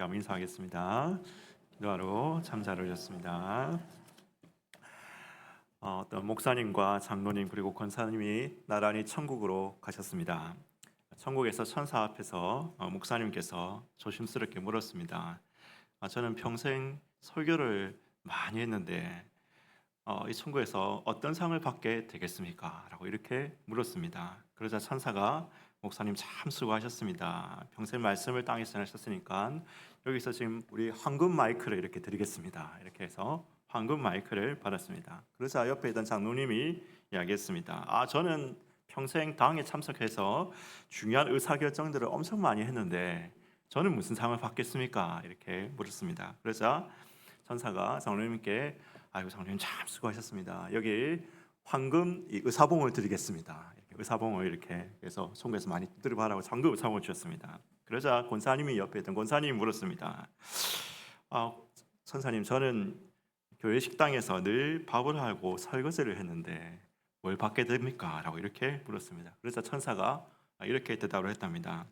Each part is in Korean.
함께 하며 인사하겠습니다. 기도하러 참사를 하셨습니다. 어떤 목사님과 장로님 그리고 권사님이 나란히 천국으로 가셨습니다. 천국에서 천사 앞에서 목사님께서 조심스럽게 물었습니다. 저는 평생 설교를 많이 했는데 이 천국에서 어떤 상을 받게 되겠습니까? 라고 이렇게 물었습니다. 그러자 천사가 목사님 참 수고하셨습니다. 평생 말씀을 땅에서 전하셨으니까 여기서 지금 우리 황금 마이크를 이렇게 드리겠습니다. 이렇게 해서 황금 마이크를 받았습니다. 그러자 옆에 있던 장로님이 이야기했습니다. 저는 평생 당에 참석해서 중요한 의사결정들을 엄청 많이 했는데 저는 무슨 상을 받겠습니까? 이렇게 물었습니다. 그러자 천사가 장로님께 아이고 장로님 참 수고하셨습니다. 여기 황금 의사봉을 드리겠습니다. 이렇게 의사봉을 이렇게 해서 송구에서 많이 들어봐라고 황금 의사봉을 주셨습니다. 그러자 권사님이 옆에 있던 권사님이 물었습니다. 천사님 저는 교회 식당에서 늘 밥을 하고 설거지를 했는데 뭘 받게 됩니까? 라고 이렇게 물었습니다. 그래서 천사가 이렇게 대답을 했답니다.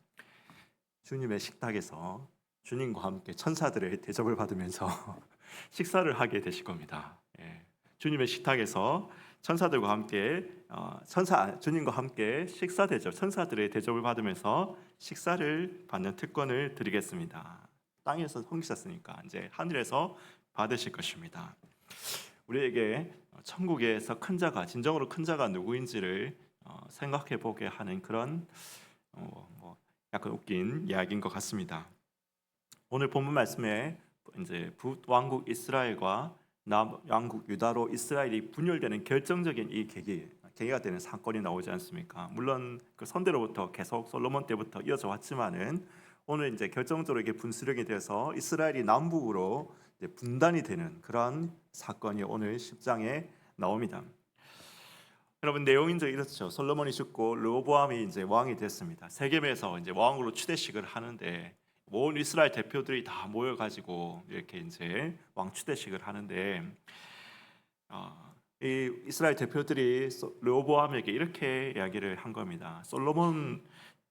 주님의 식탁에서 주님과 함께 천사들의 대접을 받으면서 식사를 하게 되실 겁니다. 주님의 식탁에서 천사들과 함께 주님과 함께 식사 대접, 천사들의 대접을 받으면서 식사를 받는 특권을 드리겠습니다. 땅에서 섬기셨으니까 이제 하늘에서 받으실 것입니다. 우리에게 천국에서 큰 자가 진정으로 큰 자가 누구인지를 생각해 보게 하는 그런 약간 웃긴 이야기인 것 같습니다. 오늘 본문 말씀에 이제 북왕국 이스라엘과 남왕국 유다로 이스라엘이 분열되는 결정적인 이 계기가 되는 사건이 나오지 않습니까? 물론 그 선대로부터 계속 솔로몬 때부터 이어져 왔지만은 오늘 이제 결정적으로 이게 분수령이 돼서 이스라엘이 남북으로 이제 분단이 되는 그런 사건이 오늘 10장에 나옵니다. 여러분 내용이 이제 이렇죠. 솔로몬이 죽고 르호보암이 이제 왕이 됐습니다. 세겜에서 이제 왕으로 추대식을 하는데 온 이스라엘 대표들이 다 모여가지고 이렇게 이제 왕 추대식을 하는데 이 이스라엘 대표들이 르호보암에게 이렇게 이야기를 한 겁니다. 솔로몬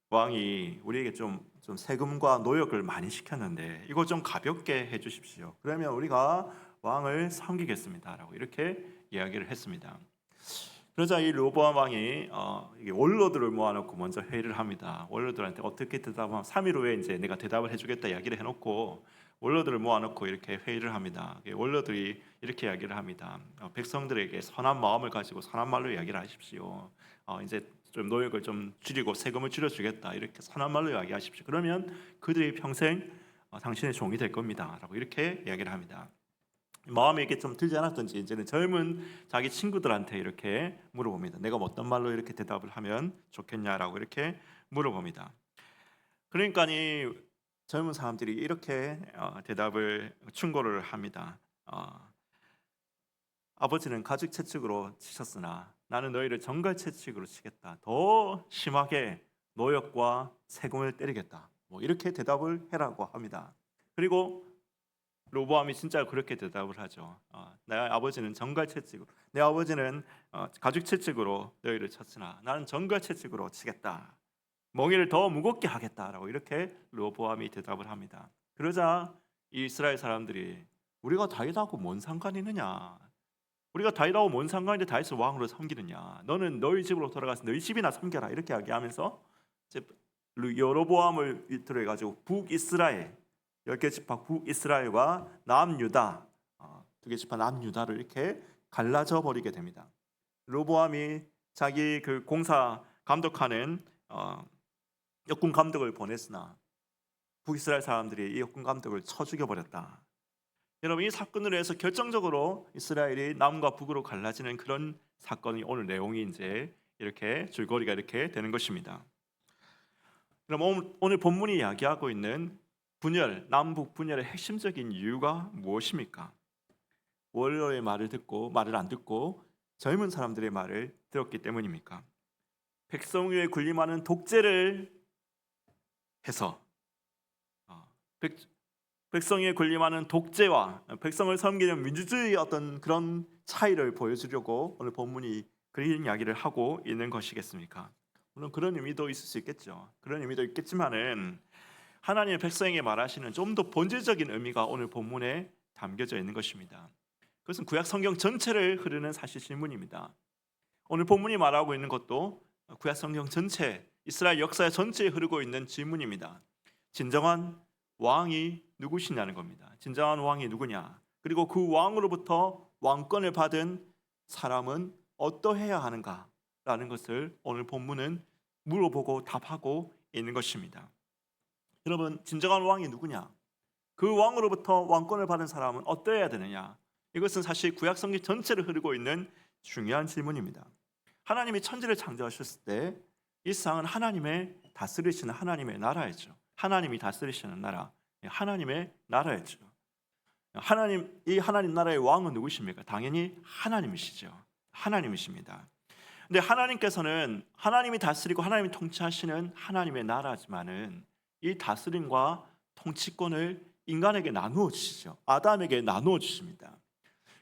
왕이 우리에게 좀 세금과 노역을 많이 시켰는데 이거 좀 가볍게 해주십시오. 그러면 우리가 왕을 섬기겠습니다라고 이렇게 이야기를 했습니다. 그러자 이 르호보암 왕이 이게 원로들을 모아놓고 먼저 회의를 합니다. 원로들한테 어떻게 대답하면 3일 후에 이제 내가 대답을 해주겠다 이야기를 해놓고 원로들을 모아놓고 이렇게 회의를 합니다. 원로들이 이렇게 이야기를 합니다. 백성들에게 선한 마음을 가지고 선한 말로 이야기를 하십시오. 이제 좀 노역을 좀 줄이고 세금을 줄여주겠다 이렇게 선한 말로 이야기하십시오. 그러면 그들이 평생 당신의 종이 될 겁니다라고 이렇게 이야기를 합니다. 마음에 이게 좀 들지 않았던지 이제는 젊은 자기 친구들한테 이렇게 물어봅니다. 내가 어떤 말로 이렇게 대답을 하면 좋겠냐라고 이렇게 물어봅니다. 그러니까 이 젊은 사람들이 이렇게 대답을 충고를 합니다. 아버지는 가죽 채찍으로 치셨으나 나는 너희를 정갈 채찍으로 치겠다. 더 심하게 노역과 세금을 때리겠다. 이렇게 대답을 해라고 합니다. 그리고 르호보암이 진짜 그렇게 대답을 하죠. 내 아버지는 정갈 채찍으로, 내 아버지는 가죽 채찍으로 너희를 쳤으나 나는 정갈 채찍으로 치겠다. 멍에를 더 무겁게 하겠다라고 이렇게 르호보암이 대답을 합니다. 그러자 이 이스라엘 사람들이 우리가 다윗하고 뭔 상관이 있느냐? 우리가 다윗하고 뭔 상관인데 다윗을 왕으로 섬기느냐? 너는 너희 집으로 돌아가서 너희 집이나 섬겨라 이렇게 이야기하면서 여로보암을 이끌어 가지고 북이스라엘 10개 지파 북이스라엘과 남유다 2개 지파 남유다를 이렇게 갈라져 버리게 됩니다. 르호보암이 자기 그 공사 감독하는 역군 감독을 보냈으나 북이스라엘 사람들이 이 역군 감독을 쳐 죽여버렸다. 여러분 이 사건으로 해서 결정적으로 이스라엘이 남과 북으로 갈라지는 그런 사건이 오늘 내용이 이제 이렇게 줄거리가 이렇게 되는 것입니다. 그럼 오늘 본문이 이야기하고 있는 남북 분열의 핵심적인 이유가 무엇입니까? 원로의 말을 안 듣고 젊은 사람들의 말을 들었기 때문입니까? 백성 위에 군림하는 독재를 해서 백성 위에 군림하는 독재와 백성을 섬기는 민주주의의 어떤 그런 차이를 보여주려고 오늘 본문이 그런 이야기를 하고 있는 것이겠습니까? 물론 그런 의미도 있을 수 있겠죠. 그런 의미도 있겠지만은 하나님의 백성에게 말하시는 좀 더 본질적인 의미가 오늘 본문에 담겨져 있는 것입니다. 그것은 구약 성경 전체를 흐르는 사실 질문입니다. 오늘 본문이 말하고 있는 것도 구약 성경 전체, 이스라엘 역사 전체에 흐르고 있는 질문입니다. 진정한 왕이 누구시냐는 겁니다. 진정한 왕이 누구냐? 그리고 그 왕으로부터 왕권을 받은 사람은 어떠해야 하는가라는 것을 오늘 본문은 물어보고 답하고 있는 것입니다. 여러분, 진정한 왕이 누구냐? 그 왕으로부터 왕권을 받은 사람은 어떠해야 되느냐? 이것은 사실 구약 성경 전체를 흐르고 있는 중요한 질문입니다. 하나님이 천지를 창조하셨을 때 이 세상은 하나님의 다스리시는 하나님의 나라였죠. 하나님이 다스리시는 나라, 하나님의 나라였죠. 이 하나님 나라의 왕은 누구십니까? 당연히 하나님이시죠. 하나님이십니다. 근데 하나님께서는 하나님이 다스리고 하나님이 통치하시는 하나님의 나라지만은 이 다스림과 통치권을 인간에게 나누어 주시죠. 아담에게 나누어 주십니다.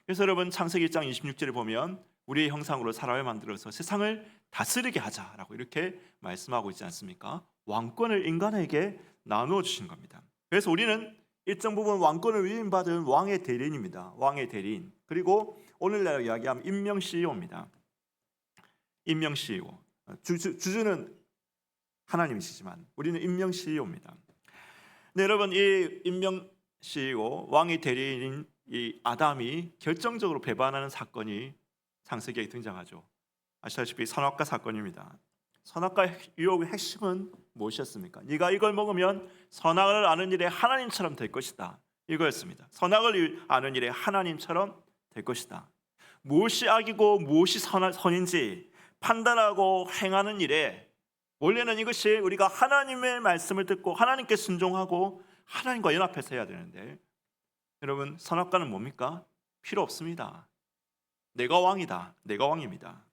그래서 여러분, 창세기 1장 26절에 보면 우리의 형상으로 사람을 만들어서 세상을 다스리게 하자라고 이렇게 말씀하고 있지 않습니까? 왕권을 인간에게 나누어 주신 겁니다. 그래서 우리는 일정 부분 왕권을 위임받은 왕의 대리인입니다. 왕의 대리인. 그리고 오늘날 이야기하면 임명 CEO입니다. 임명 CEO. 주주는 하나님이시지만 우리는 임명 CEO입니다. 네, 여러분, 이 임명 CEO, 왕의 대리인인 이 아담이 결정적으로 배반하는 사건이 창세기에 등장하죠. 아시다시피 선악과 사건입니다. 선악과 유혹의 핵심은 무엇이었습니까? 네가 이걸 먹으면 선악을 아는 일에 하나님처럼 될 것이다. 이거였습니다. 선악을 아는 일에 하나님처럼 될 것이다. 무엇이 악이고 무엇이 선인지 판단하고 행하는 일에 원래는 이것이 우리가 하나님의 말씀을 듣고 하나님께 순종하고 하나님과 연합해서 해야 되는데, 여러분, 선악과는 뭡니까? 필요 없습니다. 내가 왕이다. 내가 왕입니다.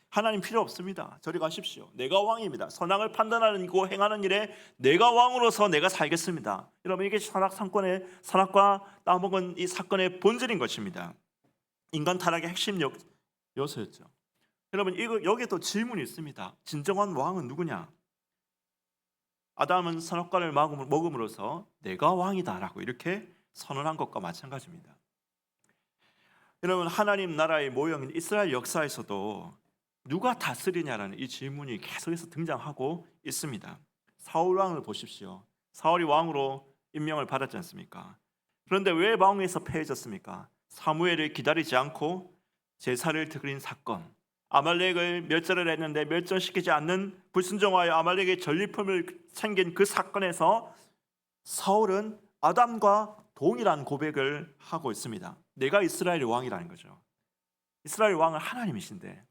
하나님 필요 없습니다. 저리 가십시오. 내가 왕입니다. 선악을 판단하는 거 행하는 일에 내가 왕으로서 내가 살겠습니다. 여러분, 이게 선악과 따먹은 이 사건의 본질인 것입니다. 인간 타락의 핵심 요소였죠. 여러분, 여기에 또 질문이 있습니다. 진정한 왕은 누구냐? 아담은 선악과를 먹음으로써 내가 왕이다라고 이렇게 선언한 것과 마찬가지입니다. 여러분, 하나님 나라의 모형인 이스라엘 역사에서도 누가 다스리냐라는 이 질문이 계속해서 등장하고 있습니다. 사울 왕을 보십시오. 사울이 왕으로 임명을 받았지 않습니까? 그런데 왜 왕위에서 패해졌습니까? 사무엘을 기다리지 않고 제사를 드린 사건, 아말렉을 멸절을 했는데 멸절시키지 않는 불순종하여 아말렉의 전리품을 챙긴 그 사건에서 사울은 아담과 동일한 고백을 하고 있습니다. 내가 이스라엘의 왕이라는 거죠. 이스라엘 왕은 하나님이신데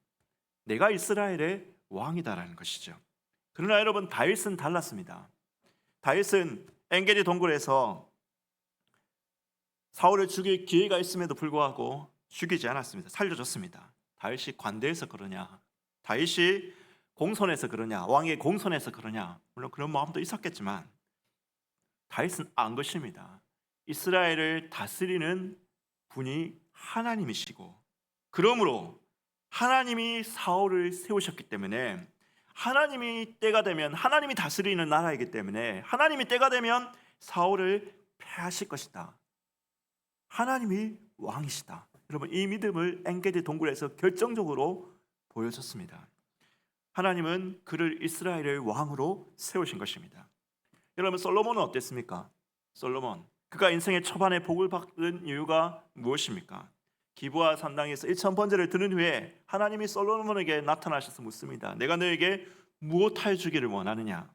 내가 이스라엘의 왕이다라는 것이죠. 그러나 여러분, 다윗은 달랐습니다. 다윗은 엔게디 동굴에서 사울을 죽일 기회가 있음에도 불구하고 죽이지 않았습니다. 살려줬습니다. 다윗이 관대해서 그러냐? 다윗이 공손해서 그러냐? 왕의 공손해서 그러냐? 물론 그런 마음도 있었겠지만 다윗은 안 것입니다. 이스라엘을 다스리는 분이 하나님이시고, 그러므로 하나님이 사울을 세우셨기 때문에 하나님이 때가 되면 하나님이 다스리는 나라이기 때문에 하나님이 때가 되면 사울을 패하실 것이다. 하나님이 왕이시다. 여러분, 이 믿음을 엔게디 동굴에서 결정적으로 보여줬습니다. 하나님은 그를 이스라엘의 왕으로 세우신 것입니다. 여러분, 솔로몬은 어땠습니까? 솔로몬, 그가 인생의 초반에 복을 받은 이유가 무엇입니까? 기브아 산당에서 1000번제를 드는 후에 하나님이 솔로몬에게 나타나셔서 묻습니다. 내가 너에게 무엇하여 주기를 원하느냐?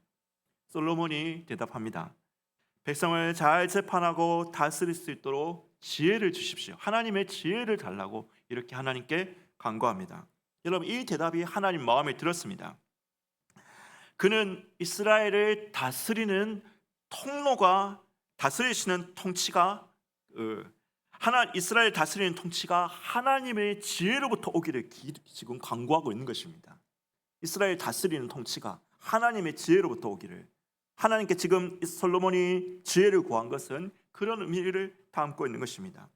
솔로몬이 대답합니다. 백성을 잘 재판하고 다스릴 수 있도록 지혜를 주십시오. 하나님의 지혜를 달라고 이렇게 하나님께 간구합니다. 여러분, 이 대답이 하나님 마음에 들었습니다. 그는 이스라엘을 다스리는 통로가, 다스리시는 통치가, 이스라엘 다스리는 통치가 하나님의 지혜로부터 오기를 지금 간구하고 있는 것입니다. 이스라엘 다스리는 통치가 하나님의 지혜로부터 오기를, 하나님께 지금 솔로몬이 지혜를 구한 것은 그런 의미를 담고 있는 것입니다.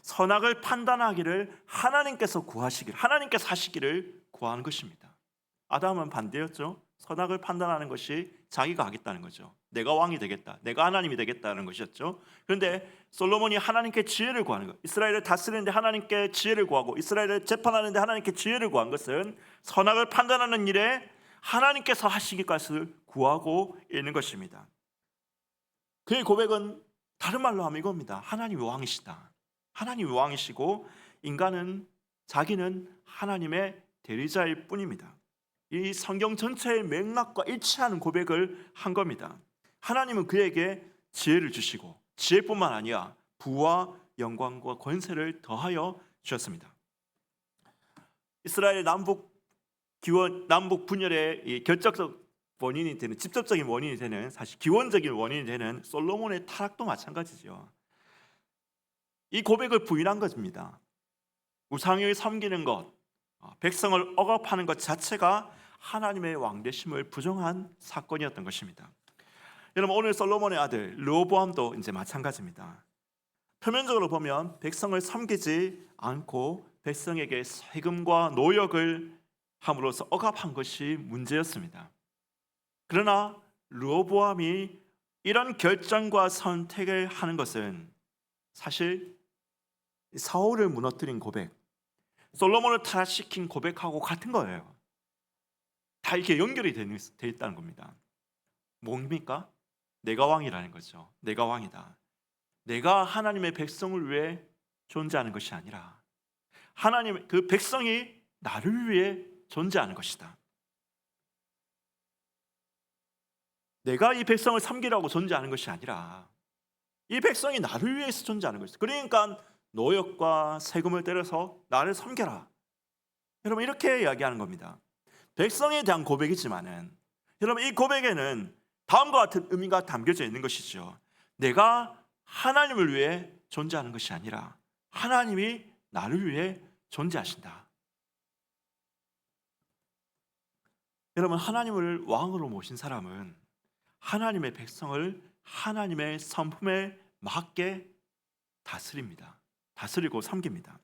선악을 판단하기를 하나님께서 구하시기를, 하나님께서 하시기를 구하는 것입니다. 아담은 반대였죠. 선악을 판단하는 것이 자기가 하겠다는 거죠. 내가 왕이 되겠다, 내가 하나님이 되겠다는 것이었죠. 그런데 솔로몬이 하나님께 지혜를 구하는 것, 이스라엘을 다스리는데 하나님께 지혜를 구하고 이스라엘을 재판하는데 하나님께 지혜를 구한 것은 선악을 판단하는 일에 하나님께서 하시길 것을 구하고 있는 것입니다. 그의 고백은 다른 말로 하면 이겁니다. 하나님이 왕이시다. 하나님이 왕이시고 인간은, 자기는 하나님의 대리자일 뿐입니다. 이 성경 전체의 맥락과 일치하는 고백을 한 겁니다. 하나님은 그에게 지혜를 주시고 지혜뿐만 아니라 부와 영광과 권세를 더하여 주셨습니다. 이스라엘 남북 분열의 결정적 원인이 되는, 직접적인 원인이 되는, 사실 기원적인 원인이 되는 솔로몬의 타락도 마찬가지죠. 이 고백을 부인한 것입니다. 우상을 섬기는 것, 백성을 억압하는 것 자체가 하나님의 왕되심을 부정한 사건이었던 것입니다. 여러분, 오늘 솔로몬의 아들 르호보암도 이제 마찬가지입니다. 표면적으로 보면 백성을 섬기지 않고 백성에게 세금과 노역을 함으로써 억압한 것이 문제였습니다. 그러나 르호보암이 이런 결정과 선택을 하는 것은 사실 사울을 무너뜨린 고백, 솔로몬을 타락시킨 고백하고 같은 거예요. 다 이렇게 연결이 돼 있다는 겁니다. 뭡니까? 내가 왕이라는 거죠. 내가 왕이다. 내가 하나님의 백성을 위해 존재하는 것이 아니라 하나님, 그 백성이 나를 위해 존재하는 것이다. 내가 이 백성을 섬기라고 존재하는 것이 아니라 이 백성이 나를 위해서 존재하는 것이다. 그러니까 노역과 세금을 때려서 나를 섬겨라. 여러분, 이렇게 이야기하는 겁니다. 백성에 대한 고백이지만은 여러분, 이 고백에는 다음과 같은 의미가 담겨져 있는 것이죠. 내가 하나님을 위해 존재하는 것이 아니라 하나님이 나를 위해 존재하신다. 여러분, 하나님을 왕으로 모신 사람은 하나님의 백성을 하나님의 성품에 맞게 다스립니다. 다스리고 섬깁니다.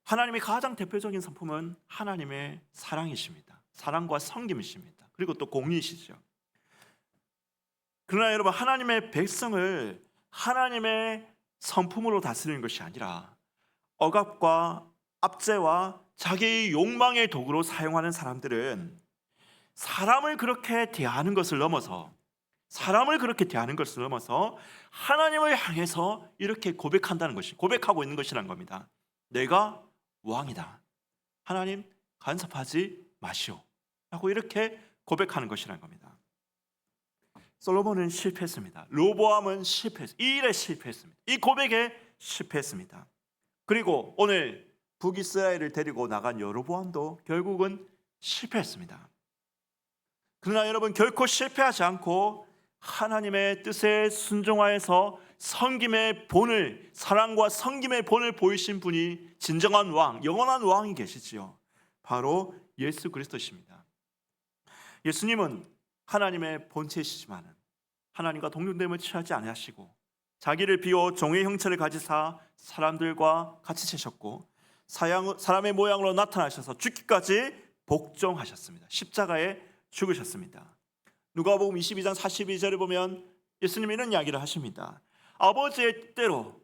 하나님의 가장 대표적인 성품은 하나님의 사랑이십니다. 사랑과 섬김이십니다. 그리고 또 공의이시죠. 그러나 여러분, 하나님의 백성을 하나님의 성품으로 다스리는 것이 아니라 억압과 압제와 자기의 욕망의 도구로 사용하는 사람들은 사람을 그렇게 대하는 것을 넘어서 하나님을 향해서 이렇게 고백하고 있는 것이란 겁니다. 내가 왕이다. 하나님, 간섭하지 마시오. 라고 이렇게 고백하는 것이란 겁니다. 솔로몬은 실패했습니다. 르호보암은 실패했습니다. 이 일에 실패했습니다. 이 고백에 실패했습니다. 그리고 오늘 북이스라엘을 데리고 나간 여로보암도 결국은 실패했습니다. 그러나 여러분, 결코 실패하지 않고 하나님의 뜻에 순종하여서 섬김의 본을, 사랑과 섬김의 본을 보이신 분이 진정한 왕, 영원한 왕이 계시지요. 바로 예수 그리스도십니다. 예수님은 하나님의 본체이시지만 하나님과 동등됨을 취하지 아니하시고 자기를 비워 종의 형체를 가지사 사람들과 같이 지셨고 사람의 모양으로 나타나셔서 죽기까지 복종하셨습니다. 십자가에 죽으셨습니다. 누가복음 22장 42절에 보면 예수님이 이런 이야기를 하십니다. 아버지의 뜻대로,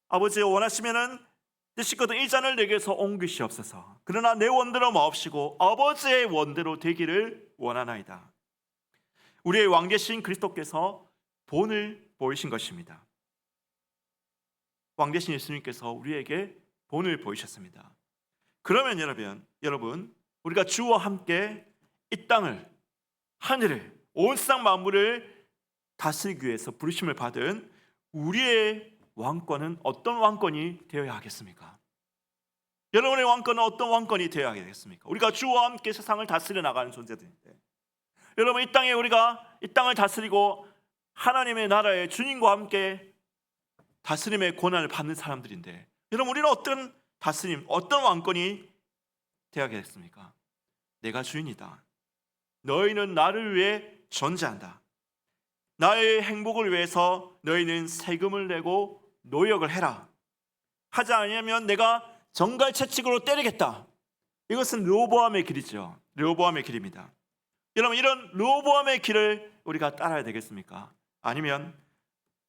아버지가 원하시면은 드시거든 이 잔을 내게서 옮기시옵소서. 그러나 내 원대로 마옵시고 아버지의 원대로 되기를 원하나이다. 우리의 왕 되신 그리스도께서 본을 보이신 것입니다. 왕 되신 예수님께서 우리에게 본을 보이셨습니다. 그러면 여러분, 우리가 주와 함께 이 땅을, 하늘을, 온 세상 만물을 다스리기 위해서 부르심을 받은 우리의 왕권은 어떤 왕권이 되어야 하겠습니까? 여러분의 왕권은 어떤 왕권이 되어야 하겠습니까? 우리가 주와 함께 세상을 다스려 나가는 존재들인데, 여러분, 이 땅에 우리가 이 땅을 다스리고 하나님의 나라의 주님과 함께 다스림의 권한을 받는 사람들인데, 여러분, 우리는 어떤 다스림, 어떤 왕권이 되어야 하겠습니까? 내가 주인이다. 너희는 나를 위해 존재한다. 나의 행복을 위해서 너희는 세금을 내고 노역을 해라. 하지 않으면 내가 정갈채찍으로 때리겠다. 이것은 르호보암의 길이죠. 르호보암의 길입니다. 여러분, 이런 르호보암의 길을 우리가 따라야 되겠습니까? 아니면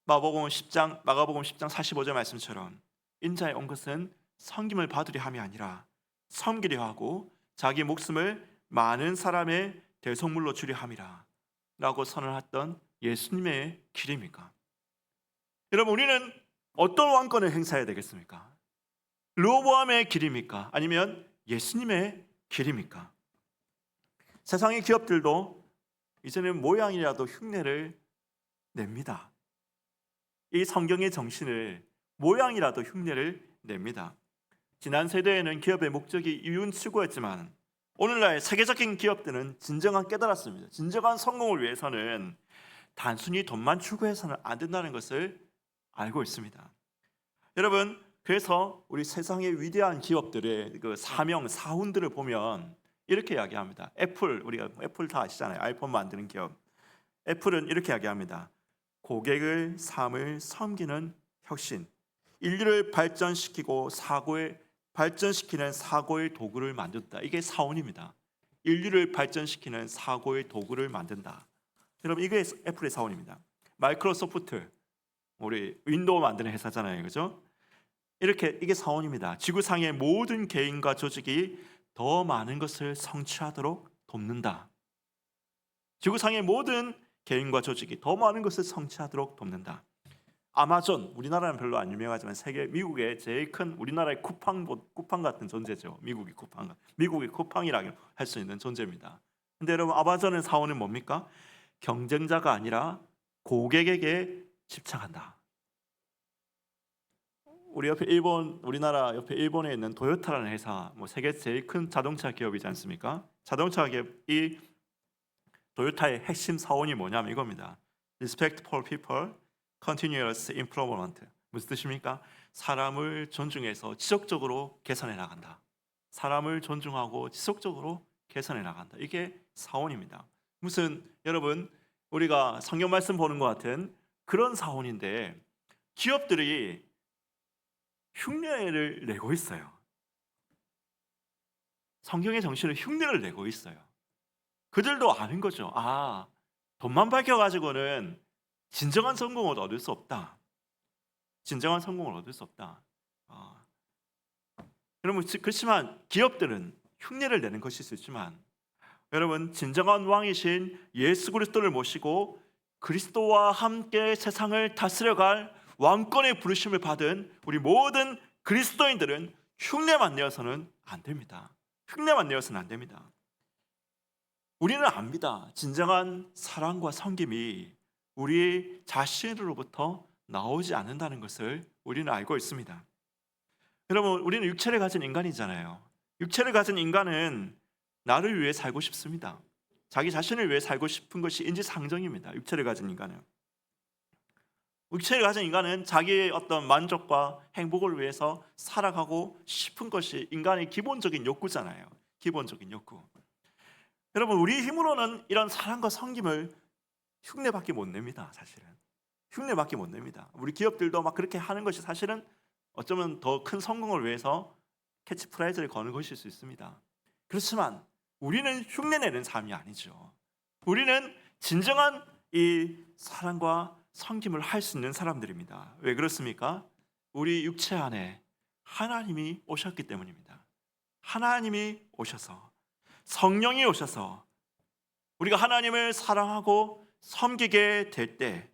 마가복음 10장 45절 말씀처럼 인자에 온 것은 섬김을 받으려 함이 아니라 섬기려 하고 자기 목숨을 많은 사람의 대속물로 주려 함이라 라고 선언했던 예수님의 길입니까? 여러분, 우리는 어떤 왕권을 행사해야 되겠습니까? 르호보암의 길입니까? 아니면 예수님의 길입니까? 세상의 기업들도 이제는 모양이라도 흉내를 냅니다. 이 성경의 정신을 모양이라도 흉내를 냅니다. 지난 세대에는 기업의 목적이 이윤 추구였지만 오늘날 세계적인 기업들은 진정한 깨달았습니다. 진정한 성공을 위해서는 단순히 돈만 추구해서는 안 된다는 것을 알고 있습니다. 여러분, 그래서 우리 세상의 위대한 기업들의 그 사명, 사훈들을 보면 이렇게 이야기합니다. 애플, 우리가 애플 다 아시잖아요. 아이폰 만드는 기업. 애플은 이렇게 이야기합니다. 고객의 삶을 섬기는 혁신, 인류를 발전시키고 발전시키는 사고의 도구를 만든다. 이게 사원입니다. 인류를 발전시키는 사고의 도구를 만든다. 여러분, 이게 애플의 사원입니다. 마이크로소프트, 우리 윈도우 만드는 회사잖아요, 그죠? 이게 사원입니다. 지구상의 모든 개인과 조직이 더 많은 것을 성취하도록 돕는다. 지구상의 모든 개인과 조직이 더 많은 것을 성취하도록 돕는다. 아마존, 우리나라는 별로 안 유명하지만 미국의 제일 큰 우리나라의 쿠팡 같은 존재죠. 미국의 쿠팡이라고 할 수 있는 존재입니다. 근데 여러분, 아마존의 사원은 뭡니까? 경쟁자가 아니라 고객에게 집착한다. 우리나라 옆에 일본에 있는 도요타라는 회사, 세계 제일 큰 자동차 기업이지 않습니까? 자동차 기업이 도요타의 핵심 사원이 뭐냐면 이겁니다. Respect for people, continuous improvement. 무슨 뜻입니까? 사람을 존중해서 지속적으로 개선해 나간다. 사람을 존중하고 지속적으로 개선해 나간다. 이게 사원입니다. 여러분, 우리가 성경 말씀 보는 것 같은 그런 사원인데 기업들이 흉내를 내고 있어요. 성경의 정신을 흉내를 내고 있어요. 그들도 아는 거죠. 돈만 밝혀가지고는 진정한 성공을 얻을 수 없다. 진정한 성공을 얻을 수 없다. 여러분, 그렇지만 기업들은 흉내를 내는 것일 수 있지만 여러분, 진정한 왕이신 예수 그리스도를 모시고 그리스도와 함께 세상을 다스려갈 왕권의 부르심을 받은 우리 모든 그리스도인들은 흉내만 내어서는 안 됩니다. 흉내만 내어서는 안 됩니다. 우리는 압니다. 진정한 사랑과 섬김이 우리 자신으로부터 나오지 않는다는 것을 우리는 알고 있습니다. 여러분, 우리는 육체를 가진 인간이잖아요. 육체를 가진 인간은 나를 위해 살고 싶습니다. 자기 자신을 위해 살고 싶은 것이 인지상정입니다. 육체를 가진 인간은 자기의 어떤 만족과 행복을 위해서 살아가고 싶은 것이 인간의 기본적인 욕구잖아요. 기본적인 욕구. 여러분, 우리 힘으로는 이런 사랑과 섬김을 흉내밖에 못 냅니다. 사실은 흉내밖에 못 냅니다. 우리 기업들도 막 그렇게 하는 것이 사실은 어쩌면 더 큰 성공을 위해서 캐치프라이즈를 거는 것일 수 있습니다. 그렇지만 우리는 흉내내는 삶이 아니죠. 우리는 진정한 이 사랑과 섬김을 할 수 있는 사람들입니다. 왜 그렇습니까? 우리 육체 안에 하나님이 오셨기 때문입니다. 하나님이 오셔서, 성령이 오셔서 우리가 하나님을 사랑하고 섬기게 될 때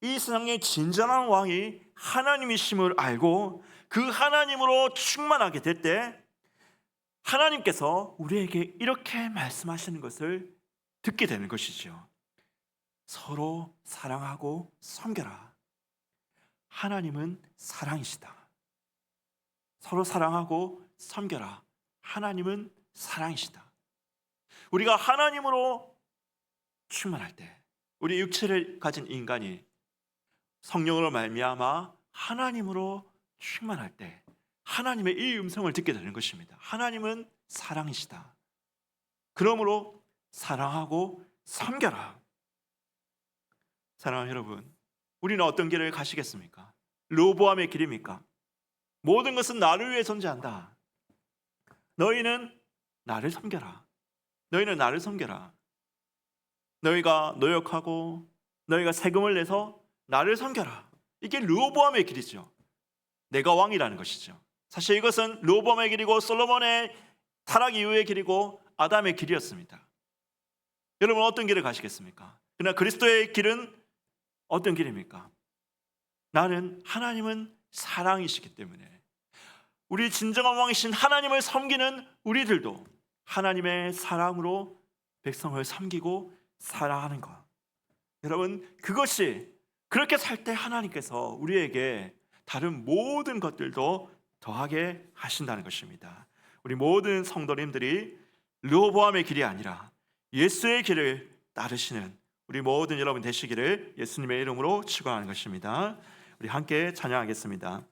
이 세상의 진정한 왕이 하나님이심을 알고 그 하나님으로 충만하게 될 때 하나님께서 우리에게 이렇게 말씀하시는 것을 듣게 되는 것이죠. 서로 사랑하고 섬겨라. 하나님은 사랑이시다. 서로 사랑하고 섬겨라. 하나님은 사랑이시다. 우리가 하나님으로 충만할 때, 우리 육체를 가진 인간이 성령으로 말미암아 하나님으로 충만할 때 하나님의 이 음성을 듣게 되는 것입니다. 하나님은 사랑이시다. 그러므로 사랑하고 섬겨라. 사랑하는 여러분, 우리는 어떤 길을 가시겠습니까? 르호보암의 길입니까? 모든 것은 나를 위해 존재한다. 너희는 나를 섬겨라. 너희는 나를 섬겨라. 너희가 노력하고 너희가 세금을 내서 나를 섬겨라. 이게 르호보암의 길이죠. 내가 왕이라는 것이죠. 사실 이것은 르호보암의 길이고 솔로몬의 타락 이후의 길이고 아담의 길이었습니다. 여러분 어떤 길을 가시겠습니까? 그러나 그리스도의 길은 어떤 길입니까? 나는 하나님은 사랑이시기 때문에 우리 진정한 왕이신 하나님을 섬기는 우리들도 하나님의 사랑으로 백성을 섬기고 사랑하는 것. 여러분 그것이 그렇게 살 때 하나님께서 우리에게 다른 모든 것들도 더하게 하신다는 것입니다. 우리 모든 성도님들이 르호보암의 길이 아니라 예수의 길을 따르시는 우리 모든 여러분 되시기를 예수님의 이름으로 축원하는 것입니다. 우리 함께 찬양하겠습니다.